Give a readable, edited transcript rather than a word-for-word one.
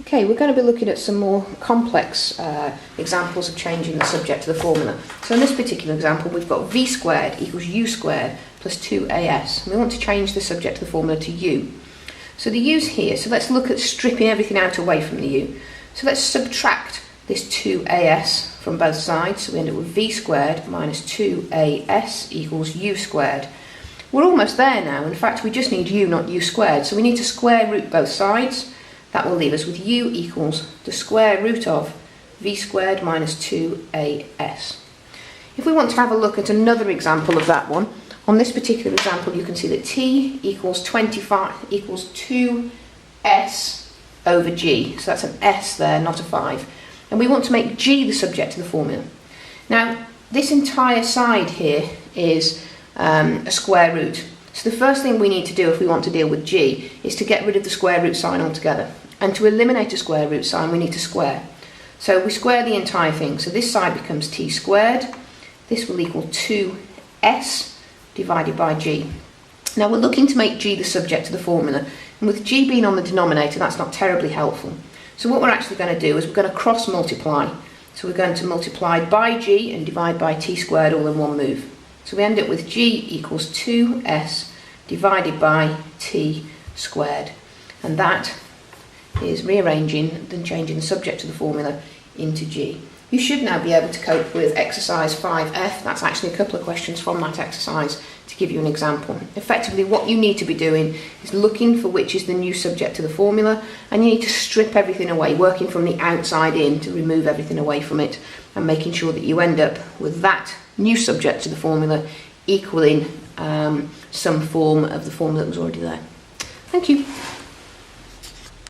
Okay, we're going to be looking at some more complex examples of changing the subject to the formula. So in this particular example, we've got v squared equals u squared plus 2as. We want to change the subject to the formula to u. So the u's here, so let's look at stripping everything out away from the u. So let's subtract this 2as from both sides. So we end up with v squared minus 2as equals u squared. We're almost there now. In fact, we just need u, not u squared. So we need to square root both sides. That will leave us with u equals the square root of v squared minus 2as. If we want to have a look at another example of that one, on this particular example you can see that t equals 25 equals 2s over g. So that's an s there, not a 5. And we want to make g the subject to the formula. Now, this entire side here is a square root. So the first thing we need to do if we want to deal with g is to get rid of the square root sign altogether. And to eliminate a square root sign, we need to square. So we square the entire thing. So this side becomes t squared. This will equal 2s divided by g. Now we're looking to make g the subject to the formula. And with g being on the denominator, that's not terribly helpful. So what we're actually going to do is we're going to cross multiply. So we're going to multiply by g and divide by t squared all in one move. So we end up with g equals 2s divided by t squared. And that is rearranging and changing the subject to the formula into g. You should now be able to cope with exercise 5f. That's actually a couple of questions from that exercise to give you an example. Effectively, what you need to be doing is looking for which is the new subject to the formula, and you need to strip everything away, working from the outside in to remove everything away from it, and making sure that you end up with that new subject to the formula equaling some form of the formula that was already there. Thank you.